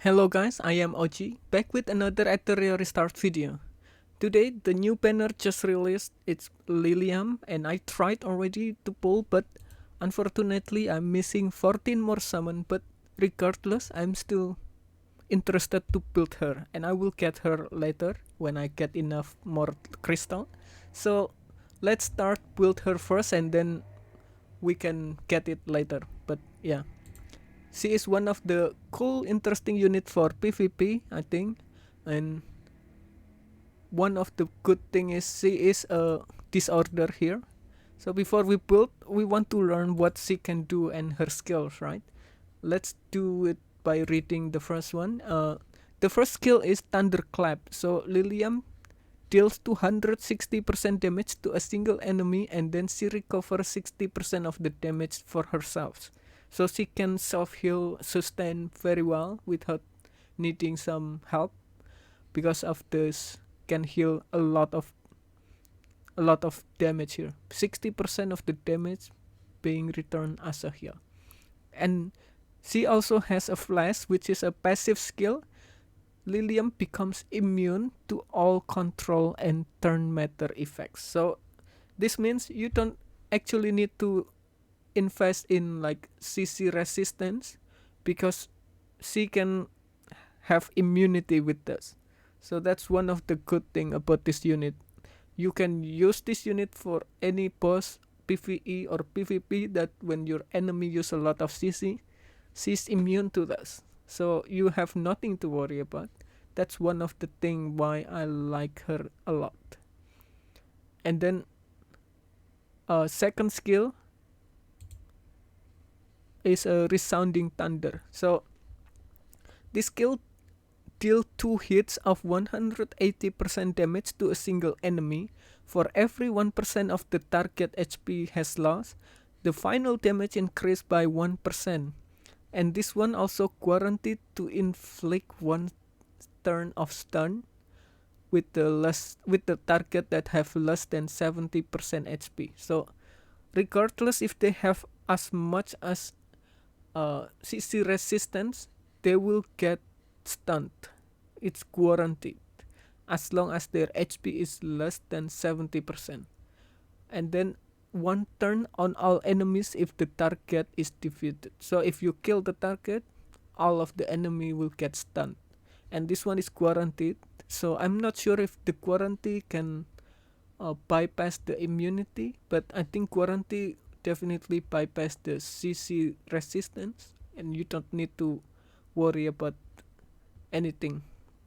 Hello guys, I am OG, back with another Etheria restart video. Today the new banner just released, it's Liliam, and I tried already to pull, but unfortunately I'm missing 14 more summon, but regardless I'm still interested to build her, and I will get her later when I get enough more crystal. So let's start build her first and then we can get it later, but yeah. She is one of the cool, interesting unit for PvP, I think, and one of the good thing is she is a disorder here. So before we build, we want to learn what she can do and her skills, right? Let's do it by reading the first one. The first skill is Thunderclap. So Liliam deals 260% damage to a single enemy and then she recovers 60% of the damage for herself. So she can self-heal, sustain very well without needing some help because of this can heal a lot of damage here. 60% of the damage being returned as a heal. And she also has a flash, which is a passive skill. Lilium becomes immune to all control and turn matter effects. So this means you don't actually need to invest in like CC resistance because she can have immunity with this. So that's one of the good thing about this unit. You can use this unit for any boss PvE or PvP that when your enemy use a lot of CC, she's immune to this. So you have nothing to worry about. That's one of the thing why I like her a lot. And then second skill is a resounding thunder. So this skill deal 2 hits of 180% damage to a single enemy. For every 1% of the target HP has lost, the final damage increased by 1%. And this one also guaranteed to inflict one turn of stun with the target that have less than 70% HP. So regardless if they have as much as CC resistance, they will get stunned. It's guaranteed as long as their HP is less than 70%. And then one turn on all enemies if the target is defeated. So if you kill the target, all of the enemy will get stunned. And this one is guaranteed. So I'm not sure if the guarantee can bypass the immunity, but I think guarantee definitely bypass the CC resistance, and you don't need to worry about anything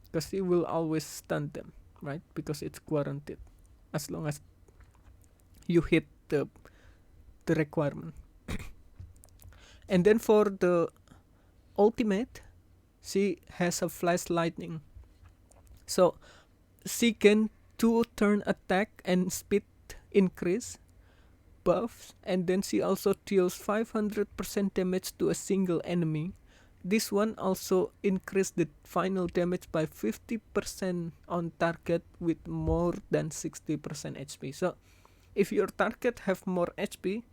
because it will always stun them, right? Because it's guaranteed as long as you hit the requirement. And then for the ultimate, she has a flash lightning. So she can 2 turn attack and speed increase buffs, and then she also deals 500% damage to a single enemy. This one also increased the final damage by 50% on target with more than 60% HP. So if your target have more HP,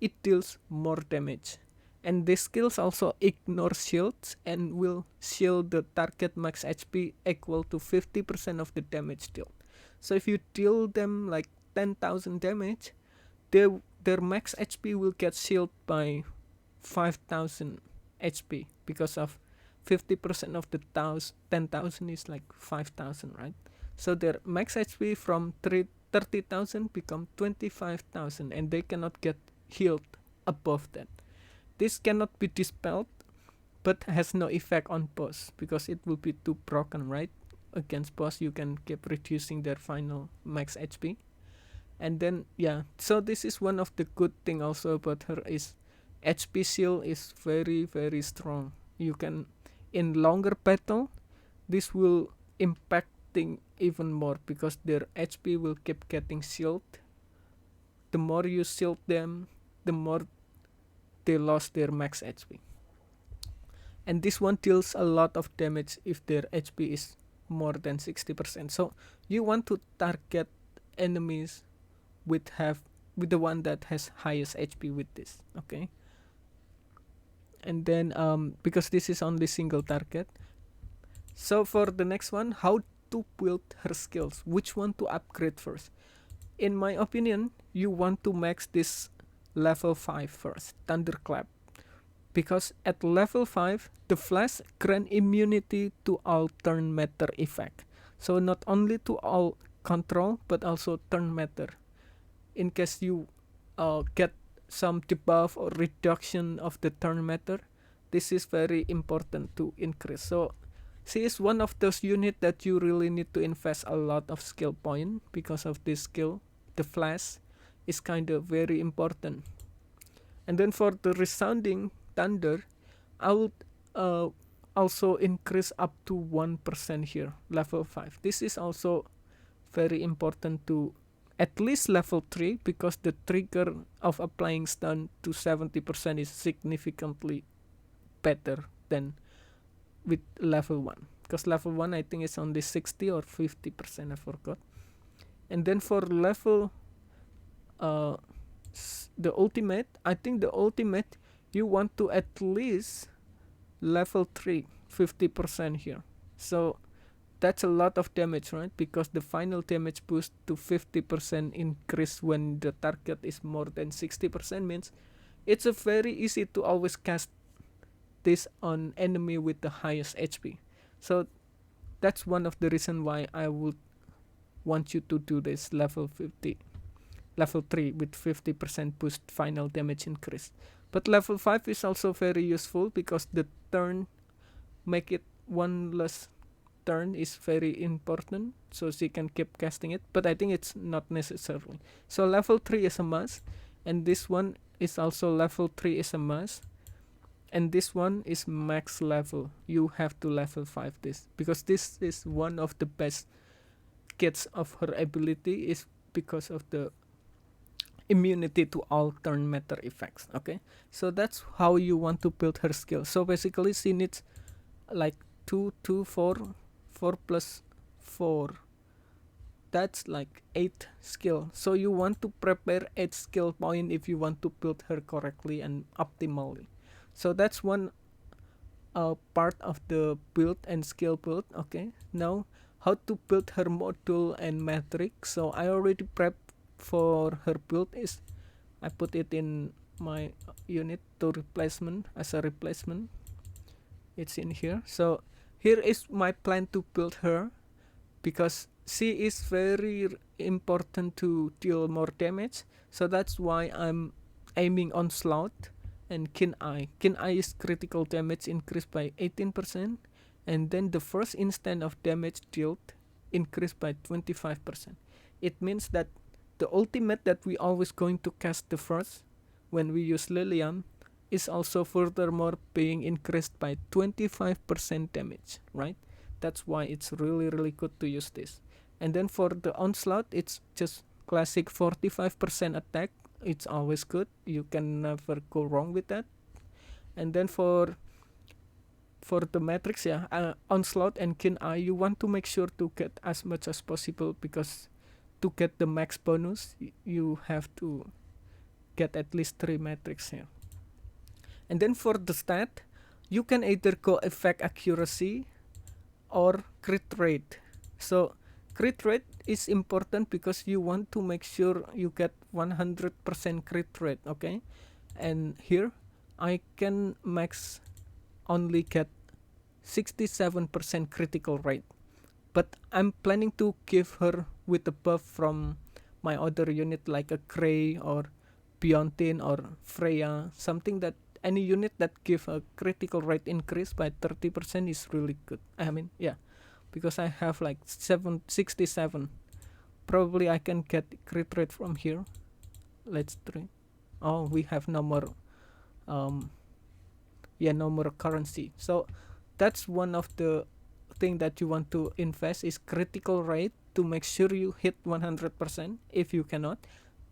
it deals more damage. And these skills also ignore shields and will shield the target max HP equal to 50% of the damage dealt. So if you deal them like 10,000 damage, their max HP will get shielded by 5,000 HP because of 50% of the 10,000 is like 5,000, right? So their max HP from 30,000 become 25,000 and they cannot get healed above that. This cannot be dispelled but has no effect on boss because it will be too broken, right? Against boss you can keep reducing their final max HP. And then yeah, so this is one of the good thing also about her is HP shield is very very strong. You can in longer battle this will impacting even more because their HP will keep getting shielded. The more you shield them, the more they lost their max HP. And this one deals a lot of damage if their HP is more than 60%. So you want to target enemies with the one that has highest HP with this, okay? And then because this is only single target, So for the next one, how to build her skills, which one to upgrade first? In my opinion, you want to max this level 5 first, Thunderclap, because at level 5 the flash grant immunity to all turn matter effect, so not only to all control but also turn matter. In case you get some debuff or reduction of the turn matter, this is very important to increase. So she is one of those units that you really need to invest a lot of skill point because of this skill. The flash is kind of very important. And then for the resounding thunder, I would also increase up to 1% here, level 5. This is also very important to at least level 3 because the trigger of applying stun to 70% is significantly better than with level 1. Because level 1 I think is only 60 or 50%, I forgot. And then for level uh, the ultimate, I think the ultimate you want to at least level 3 50% here. So that's a lot of damage, right? Because the final damage boost to 50% increase when the target is more than 60% means it's a very easy to always cast this on enemy with the highest HP. So that's one of the reason why I would want you to do this level 50, level 3 with 50% boost final damage increase. But level 5 is also very useful because the turn make it one less turn is very important, so she can keep casting it, but I think it's not necessarily. So level 3 is a must, and this one is also level 3 is a must, and this one is max level. You have to level 5 this because this is one of the best kits of her ability is because of the immunity to all turn matter effects. Okay, so that's how you want to build her skill. So basically she needs like 2 2 4 4 plus 4, that's like 8 skill. So you want to prepare 8 skill point if you want to build her correctly and optimally. So that's one part of the build and skill build. Okay, now how to build her module and matrix. So I already prepped for her build is I put it in my unit to replacement as a replacement. It's in here. So here is my plan to build her because she is very important to deal more damage. So that's why I'm aiming on slot and Kin Eye. Kin Eye is critical damage increased by 18%, and then the first instant of damage dealt increased by 25%. It means that the ultimate that we always going to cast the first when we use Liliam is also furthermore being increased by 25% damage, right? That's why it's really good to use this. And then for the onslaught, it's just classic 45% attack. It's always good. You can never go wrong with that. And then for the matrix, yeah, onslaught and Kin Eye, you want to make sure to get as much as possible because to get the max bonus, you have to get at least 3 matrix here. And then for the stat, you can either go effect accuracy or crit rate. So crit rate is important because you want to make sure you get 100% crit rate, okay? And here I can max only get 67% critical rate. But I'm planning to give her with a buff from my other unit like a Grey or Beyontin or Freya, something that any unit that give a critical rate increase by 30% is really good. I mean, yeah, because I have like 67. Probably I can get crit rate from here. Let's try. Oh, we have no more no more currency. So that's one of the thing that you want to invest is critical rate to make sure you hit 100%. If you cannot,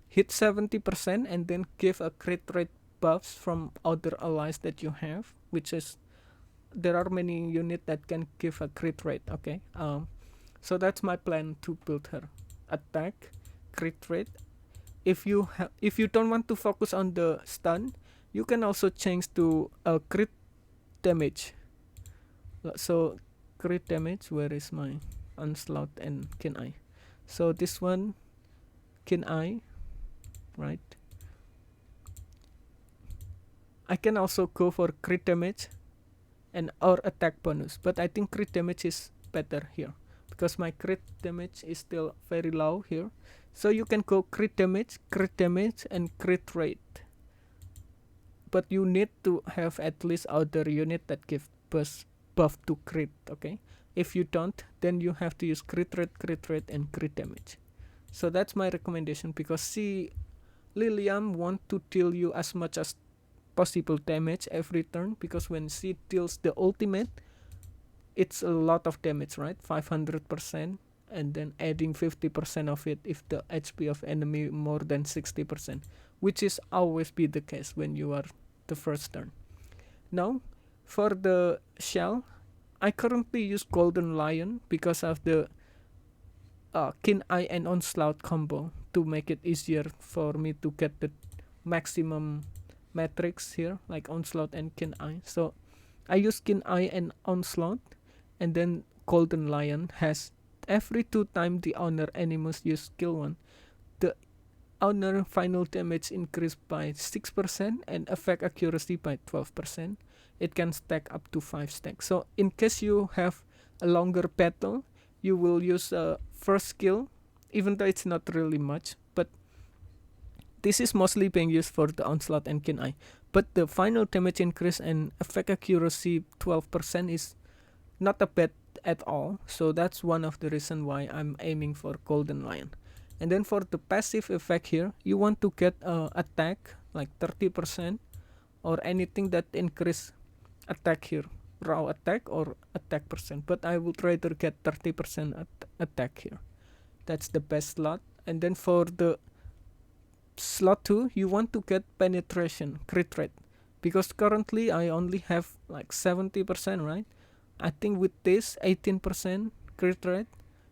hit 70% and then give a crit rate buffs from other allies that you have, which is there are many units that can give a crit rate. Okay, so that's my plan to build her. Attack, crit rate. If you don't want to focus on the stun, you can also change to a crit damage. So crit damage. Where is my onslaught and keen eye? So this one, keen eye, right? I can also go for crit damage and or attack bonus, but I think crit damage is better here because my crit damage is still very low here. So you can go crit damage, and crit rate, but you need to have at least other unit that give buff to crit. Okay, if you don't, then you have to use crit rate, and crit damage. So that's my recommendation, because Liliam want to deal you as much as possible damage every turn, because when she deals the ultimate, it's a lot of damage, right? 500%, and then adding 50% of it if the HP of enemy more than 60%, which is always be the case when you are the first turn. Now, for the shell, I currently use Golden Lion because of the Keen Eye and Onslaught combo to make it easier for me to get the maximum metrics here, like Onslaught and Keen Eye. So I use Keen Eye and Onslaught, and then Golden Lion has every 2 times the owner Animus use skill 1, the owner final damage increased by 6% and effect accuracy by 12%. It can stack up to 5 stacks. So in case you have a longer battle, you will use a first skill, even though it's not really much, but this is mostly being used for the Onslaught and Keen Eye. But the final damage increase and effect accuracy 12% is not a bad at all. So that's one of the reason why I'm aiming for Golden Lion. And then for the passive effect here, you want to get attack like 30% or anything that increase attack here, raw attack or attack percent. But I would rather get 30% attack here. That's the best slot. And then for the slot 2, you want to get penetration crit rate, because currently I only have like 70%, right? I think with this 18% crit rate,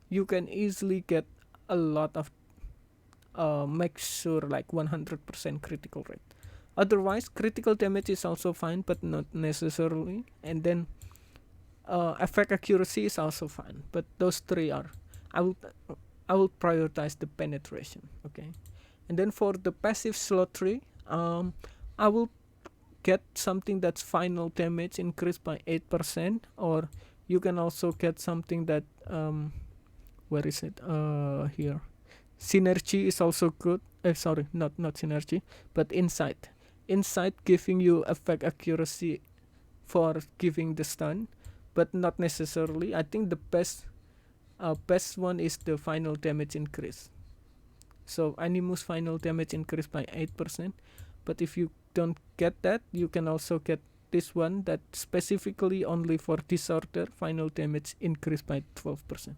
you can easily get a lot of make sure like 100% critical rate. Otherwise, critical damage is also fine, but not necessarily. And then effect accuracy is also fine, but those 3 are. I will prioritize the penetration. Okay, and then for the passive slot 3, I will get something that's final damage increased by 8%, or you can also get something that where is it? Here, synergy is also good. Sorry, not synergy, but insight. Insight giving you effect accuracy for giving the stun, but not necessarily. I think the best one is the final damage increase. So Animus final damage increase by 8%, but if you don't get that, you can also get this one that specifically only for disorder final damage increase by 12%.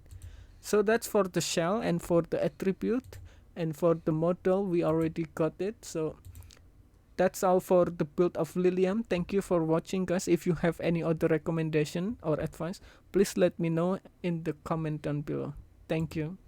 So that's for the shell and for the attribute, and for the model we already got it. So that's all for the build of Liliam. Thank you for watching, guys. If you have any other recommendation or advice, please let me know in the comment down below. Thank you.